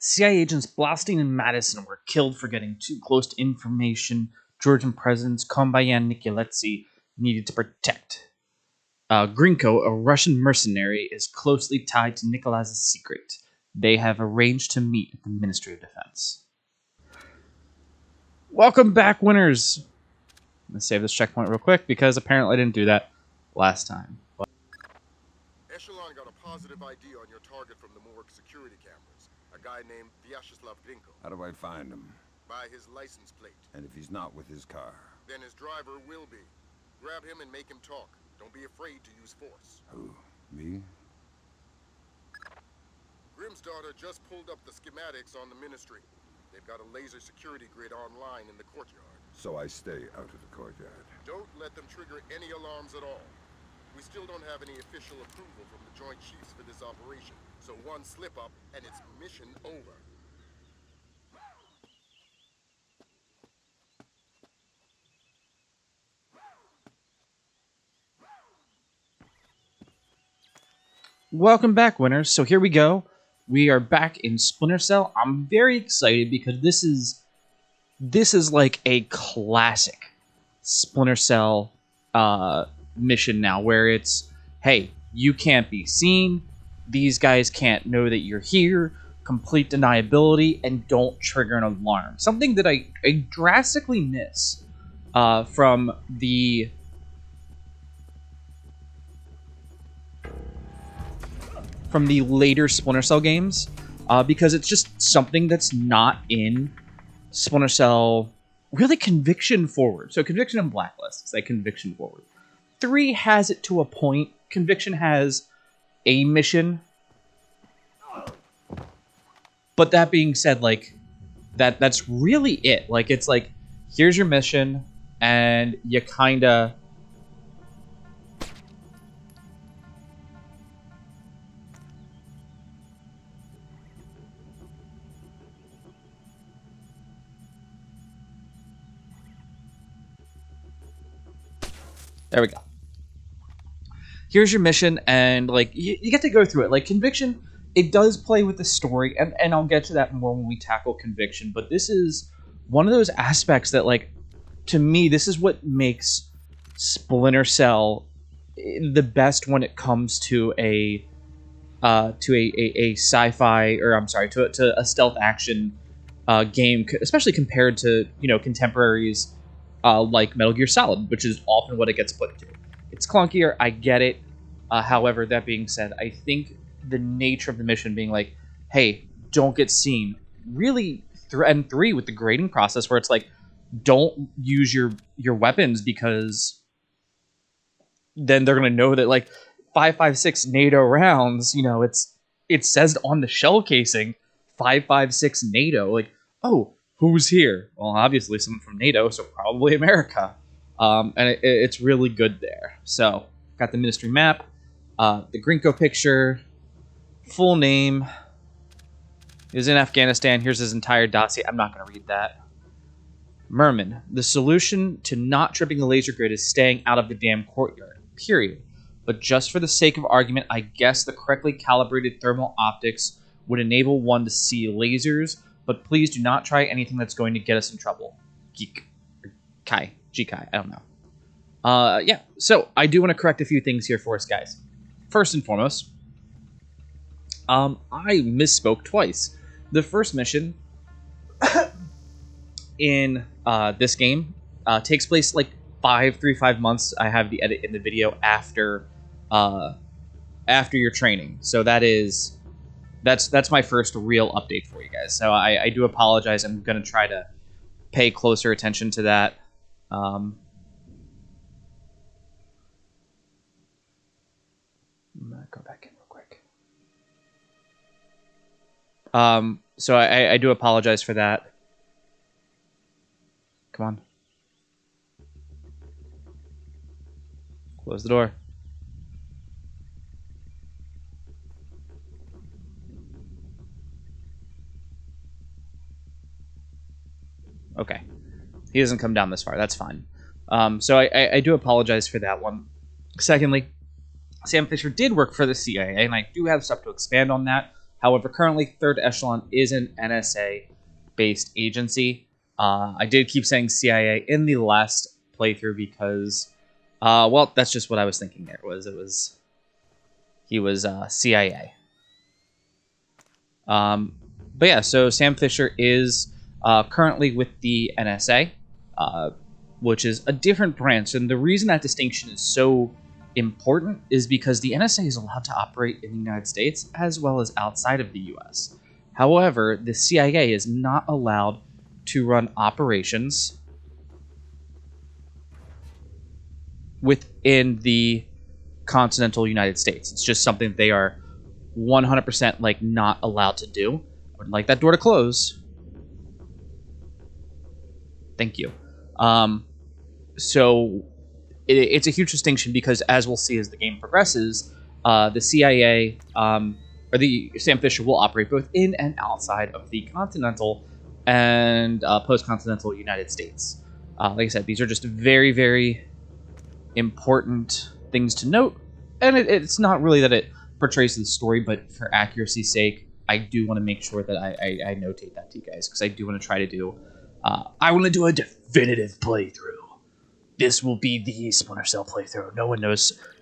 CIA agents Blaustein and Madison were killed for getting too close to information Georgian President Kombayan Nikoletsy needed to protect. Grinko, a Russian mercenary, is closely tied to Nikolaz's secret. They have arranged to meet at the Ministry of Defense. Welcome back, winners! I'm going to save this checkpoint real quick because apparently I didn't do that last time. Echelon got a positive ID on your target from the Morgue security cameras. A guy named Vyacheslav Grinko. How do I find him? By his license plate. And if he's not with his car? Then his driver will be. Grab him and make him talk. Don't be afraid to use force. Who? Me? Grimm's daughter just pulled up the schematics on the Ministry. They've got a laser security grid online in the courtyard. So I stay out of the courtyard. Don't let them trigger any alarms at all. We still don't have any official approval from the Joint Chiefs for this operation. So one slip-up and it's mission over. Welcome back, winners. So here we go. We are back in Splintercell. I'm very excited because this is like a classic Splintercell mission now, where it's, hey, you can't be seen, these guys can't know that you're here, complete deniability, and don't trigger an alarm. Something that I drastically miss from the later Splinter Cell games, because it's just something that's not in Splinter Cell, really Conviction forward. So Conviction and Blacklist, say Conviction forward. 3 has it to a point. Conviction has a mission. But that being said, like, that's really it. Like, it's like, here's your mission, and you kinda... There we go. Here's your mission, and like you get to go through it. Like Conviction, it does play with the story, and I'll get to that more when we tackle Conviction. But this is one of those aspects that, like, to me, this is what makes Splinter Cell the best when it comes to a sci-fi, or I'm sorry, to a stealth action game, especially compared to, you know, contemporaries. Like Metal Gear Solid, which is often what it gets put to. It's clunkier, I get it. However, that being said, I think the nature of the mission being like, hey, don't get seen. Really, and 3 with the grading process where it's like, don't use your weapons because then they're going to know that, like, 5.56 NATO rounds, you know, it says on the shell casing, 5.56 NATO. Like, oh, who's here? Well, obviously someone from NATO, so probably America. And it's really good there. So, got the Ministry map, the Grinko picture, full name. He was in Afghanistan. Here's his entire dossier. I'm not going to read that. Merman. The solution to not tripping the laser grid is staying out of the damn courtyard. Period. But just for the sake of argument, I guess the correctly calibrated thermal optics would enable one to see lasers, but please do not try anything that's going to get us in trouble. Geek. Or Kai. G-Kai. I don't know. Yeah. So, I do want to correct a few things here for us, guys. First and foremost, I misspoke twice. The first mission in this game takes place like 5 months. I have the edit in the video after your training. So that's my first real update for you guys. So I do apologize. I'm going to try to pay closer attention to that. I'm going to go back in real quick. So I do apologize for that. Come on. Close the door. Okay. He doesn't come down this far. That's fine. So I do apologize for that one. Secondly, Sam Fisher did work for the CIA, and I do have stuff to expand on that. However, currently, Third Echelon is an NSA-based agency. I did keep saying CIA in the last playthrough because, well, that's just what I was thinking there. He was CIA. But yeah, so Sam Fisher is currently with the NSA, which is a different branch. And the reason that distinction is so important is because the NSA is allowed to operate in the United States as well as outside of the US. However, the CIA is not allowed to run operations within the continental United States. It's just something they are 100% like not allowed to do. I would like that door to close. Thank you. So it's a huge distinction because, as we'll see as the game progresses, the CIA or the Sam Fisher will operate both in and outside of the continental and post-continental United States. Like I said, these are just very, very important things to note, and it's not really that it portrays the story, but for accuracy's sake, I do want to make sure that I notate that to you guys, because I do want to try to do I want to do a definitive playthrough. This will be the Splinter Cell playthrough.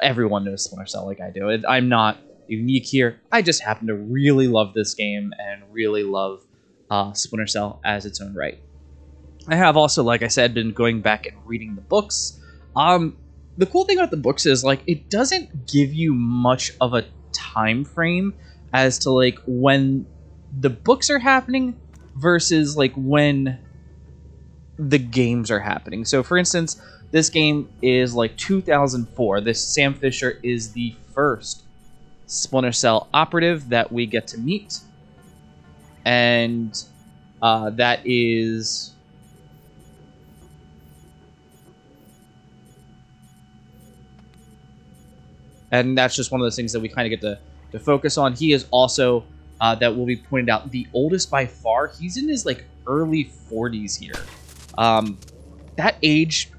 Everyone knows Splinter Cell like I do. I'm not unique here. I just happen to really love this game and really love Splinter Cell as its own right. I have also, like I said, been going back and reading the books. The cool thing about the books is, like, it doesn't give you much of a time frame as to, like, when the books are happening versus, like, when the games are happening. So, for instance, this game is, like, 2004. This Sam Fisher is the first Splinter Cell operative that we get to meet. And that is... And that's just one of those things that we kind of get to focus on. He is also, that will be pointed out, the oldest by far. He's in his, like, early 40s here. That age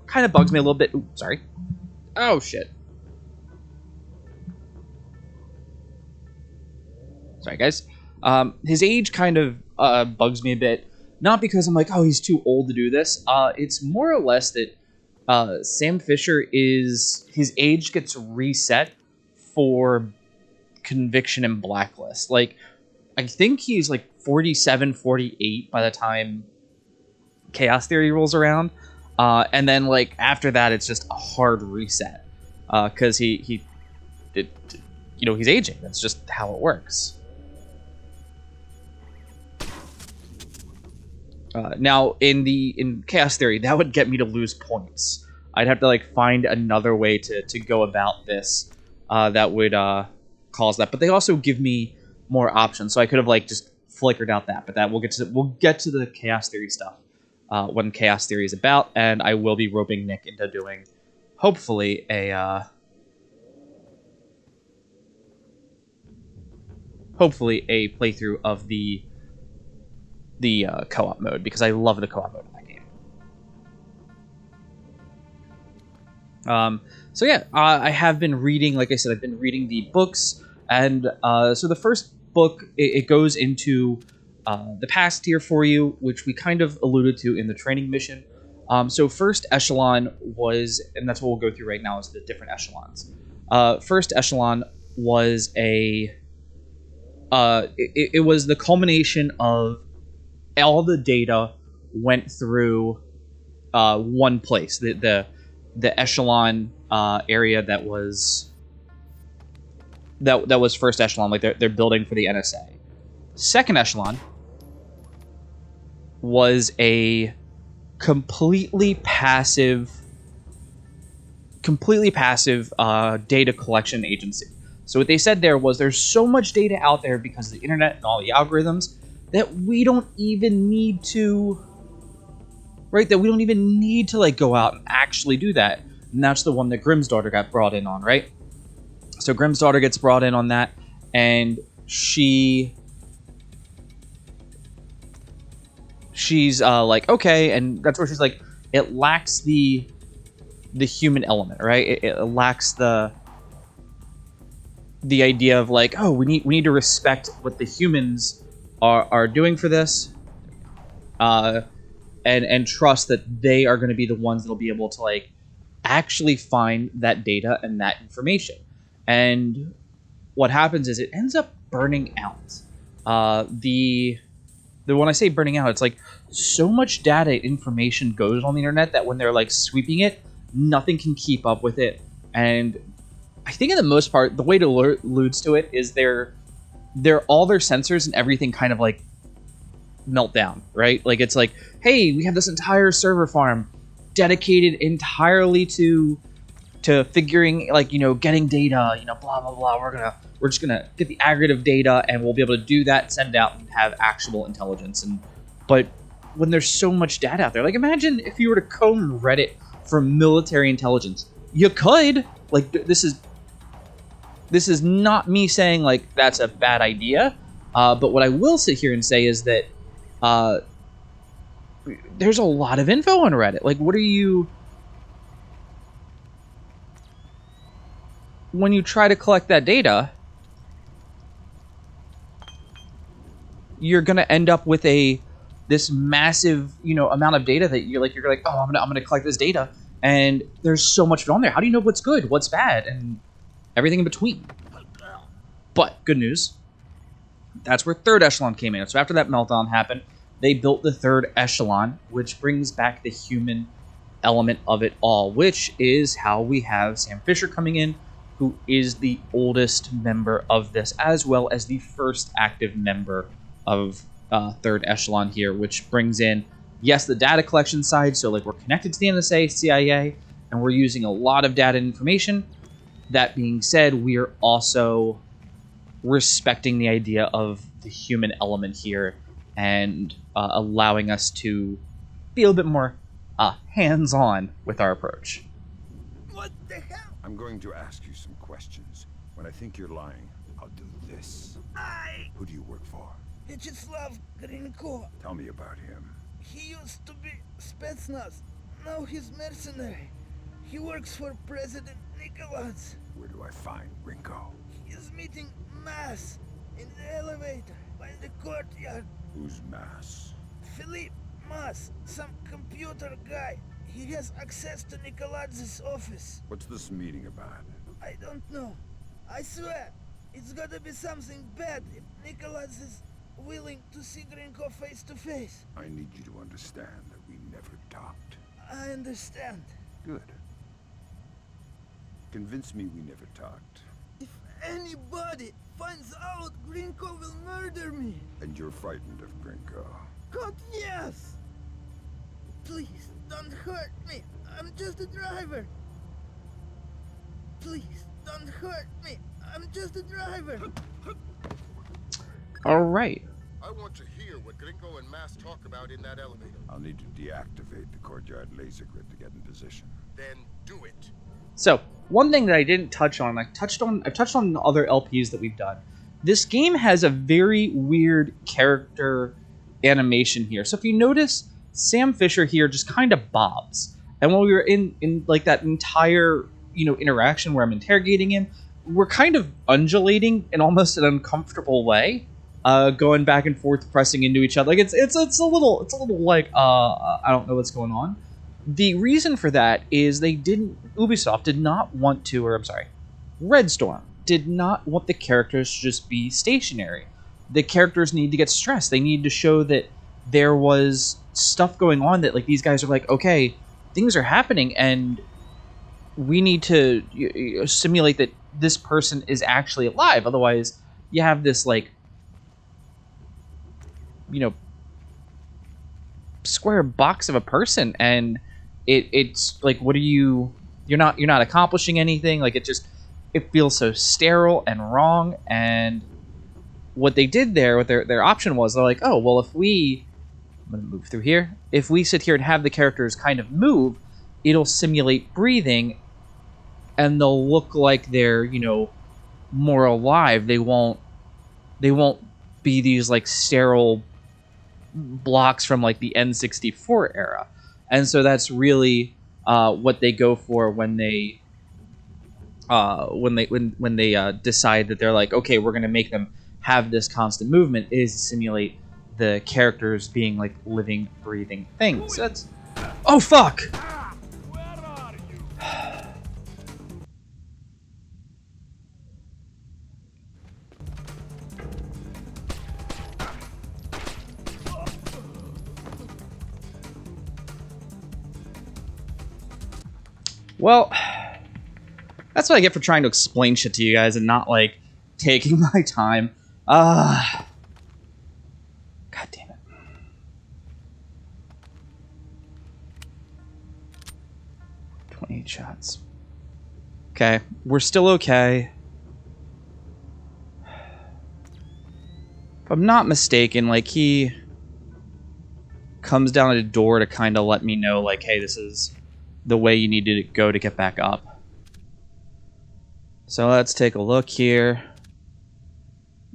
kind of bugs me a little bit. Ooh, sorry. Oh, shit. Sorry, guys. His age kind of bugs me a bit. Not because I'm like, oh, he's too old to do this. It's more or less that Sam Fisher his age gets reset for conviction and blacklist. Like, I think he's like 47, 48 by the time Chaos Theory rolls around. And then, like, after that, it's just a hard reset. Because he's aging. That's just how it works. Now, in Chaos Theory, that would get me to lose points. I'd have to, like, find another way to go about this that would cause that. But they also give me more options, so I could have, like, just flickered out that. But that we'll get to the Chaos Theory stuff when Chaos Theory is about, and I will be roping Nick into doing, hopefully, a playthrough of the co-op mode, because I love the co-op mode in that game. So yeah, I have been reading, like I said, I've been reading the books, and so the first book, it goes into the past here for you, which we kind of alluded to in the training mission. So First Echelon was, and that's what we'll go through right now, is the different echelons. First Echelon was it was the culmination of all the data went through one place, the Echelon area that was First Echelon, like they're building for the NSA. Second Echelon was a completely passive data collection agency. So what they said there was, there's so much data out there because of the internet and all the algorithms that we don't even need to, right? That we don't even need to, like, go out and actually do that. And that's the one that Grimm's daughter got brought in on, right? So Grimm's daughter gets brought in on that, and she's like, okay, and that's where she's like, it lacks the human element, right? It lacks the the idea of like, oh, we need to respect what the humans are doing for this, and trust that they are going to be the ones that'll be able to like actually find that data and that information. And what happens is it ends up burning out. The when I say burning out, it's like so much data information goes on the internet that when they're like sweeping it, nothing can keep up with it. And I think in the most part, the way to alludes to it is they're all their sensors and everything kind of like melt down, right? Like it's like, hey, we have this entire server farm dedicated entirely to figuring, like, you know, getting data, you know, blah blah blah. We're just gonna get the aggregate of data, and we'll be able to do that, send it out, and have actionable intelligence. But when there's so much data out there, like imagine if you were to comb Reddit for military intelligence. You could, like, this is not me saying like that's a bad idea, but what I will sit here and say is that there's a lot of info on Reddit. Like, what are you... When you try to collect that data, you're gonna end up with this massive, you know, amount of data that you're like, oh, I'm gonna collect this data, and there's so much of it on there. How do you know what's good, what's bad, and everything in between? But good news, that's where third echelon came in. So after that meltdown happened, they built the third echelon, which brings back the human element of it all, which is how we have Sam Fisher coming in, who is the oldest member of this, as well as the first active member of third echelon here, which brings in, yes, the data collection side. So like we're connected to the NSA, CIA, and we're using a lot of data and information. That being said, we are also respecting the idea of the human element here and allowing us to be a little bit more hands-on with our approach. What the hell? I'm going to ask you some questions. When I think you're lying, I'll do this. Who do you work for? Vyacheslav Grinko. Tell me about him. He used to be Spetsnaz. Now he's mercenary. He works for President Nicholas. Where do I find Rinko? He's meeting Mass in the elevator by the courtyard. Who's Mass? Philippe Mass, some computer guy. He has access to Nikolaz's office. What's this meeting about? I don't know. I swear, it's gotta be something bad if Nicholas is willing to see Grinko face to face. I need you to understand that we never talked. I understand. Good. Convince me we never talked. If anybody finds out, Grinko will murder me. And you're frightened of Grinko. God, yes! Please, don't hurt me. I'm just a driver. Please, don't hurt me. I'm just a driver. All right. I want to hear what Grinko and Mass talk about in that elevator. I'll need to deactivate the courtyard laser grid to get in position. Then do it. So one thing that I didn't touch on, I've touched on other LPs that we've done. This game has a very weird character animation here. So if you notice, Sam Fisher here just kind of bobs. And when we were in like that entire, you know, interaction where I'm interrogating him, we're kind of undulating in almost an uncomfortable way, going back and forth, pressing into each other. Like it's a little like I don't know what's going on. The reason for that is Ubisoft did not want to, or I'm sorry, Red Storm did not want the characters to just be stationary. The characters need to get stressed. They need to show that there was stuff going on, that like these guys are like, okay, things are happening and we need to simulate that this person is actually alive. Otherwise you have this like, you know, square box of a person, and it's like, what are you're not accomplishing anything. Like it feels so sterile and wrong. And what they did there, what their option was, they're like, oh well, I'm gonna move through here. If we sit here and have the characters kind of move, it'll simulate breathing and they'll look like they're, you know, more alive. They won't be these like sterile blocks from like the N64 era. And so that's really what they go for when they when they decide that they're like, okay, we're gonna make them have this constant movement, is to simulate the characters being like living, breathing things. That's oh fuck. Well, that's what I get for trying to explain shit to you guys and not, like, taking my time. God damn it. "28 shots. Okay, we're still okay. If I'm not mistaken, like, he comes down at a door to kind of let me know, like, hey, this is the way you need to go to get back up. So let's take a look here.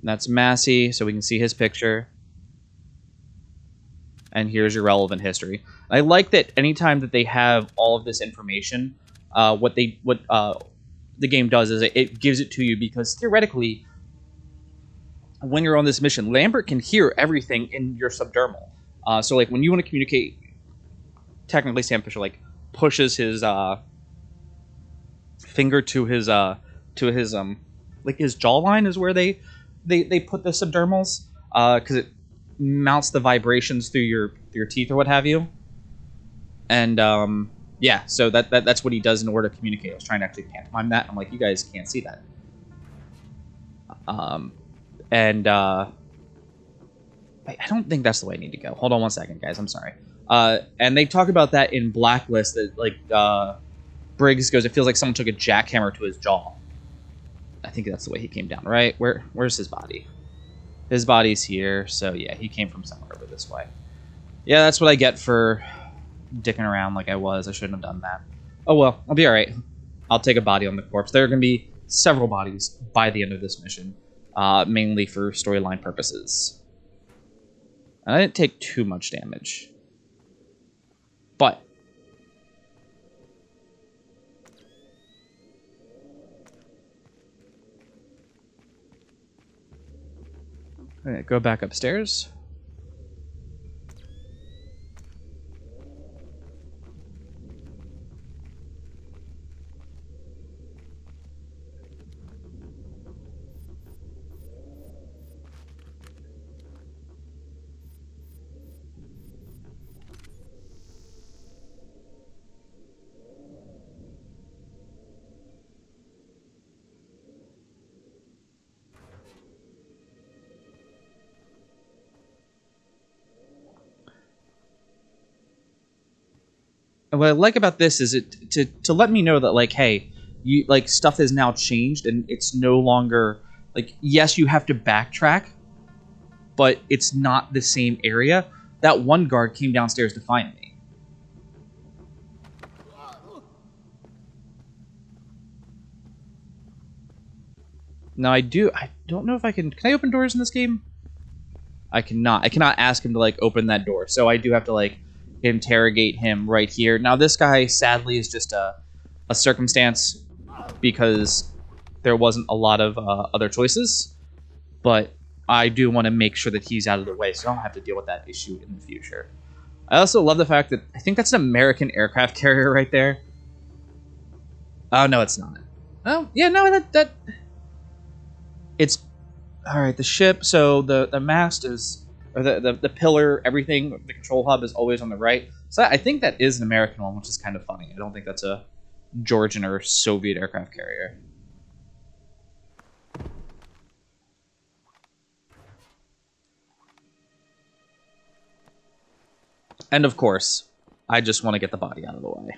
That's Massey, so we can see his picture. And here's your relevant history. I like that anytime that they have all of this information, what the game does is it gives it to you, because theoretically, when you're on this mission, Lambert can hear everything in your subdermal. So like when you want to communicate, technically Sam Fisher like pushes his finger to his like his jawline is where they put the subdermals, because it mounts the vibrations through your teeth or what have you. And yeah, so that's what he does in order to communicate. I was trying to actually pantomime that. I'm like, you guys can't see that. And I don't think that's the way I need to go. Hold on one second, guys. I'm sorry. And they talk about that in Blacklist, that like Briggs goes, it feels like someone took a jackhammer to his jaw. I think that's the way he came down, right? Where's his body? His body's here, so yeah, he came from somewhere over this way. Yeah, that's what I get for dicking around like I was. I shouldn't have done that. Oh well, I'll be alright. I'll take a body on the corpse. There are going to be several bodies by the end of this mission, mainly for storyline purposes. And I didn't take too much damage. But I'm going to go back upstairs. And what I like about this is it to let me know that, like, hey, you like stuff has now changed and it's no longer like, yes, you have to backtrack, but it's not the same area. That one guard came downstairs to find me. Now I don't know if can I open doors in this game? I cannot. I cannot ask him to like open that door. So I do have to like interrogate him right here. Now this guy sadly is just a circumstance, because there wasn't a lot of other choices, but I do want to make sure that he's out of the way so I don't have to deal with that issue in the future. I also love the fact that I think that's an American aircraft carrier right there. Oh no, it's not. Oh yeah, no, that it's all right. The ship, so the mast is, or the pillar, everything, the control hub is always on the right. So I think that is an American one, which is kind of funny. I don't think that's a Georgian or Soviet aircraft carrier. And of course, I just want to get the body out of the way.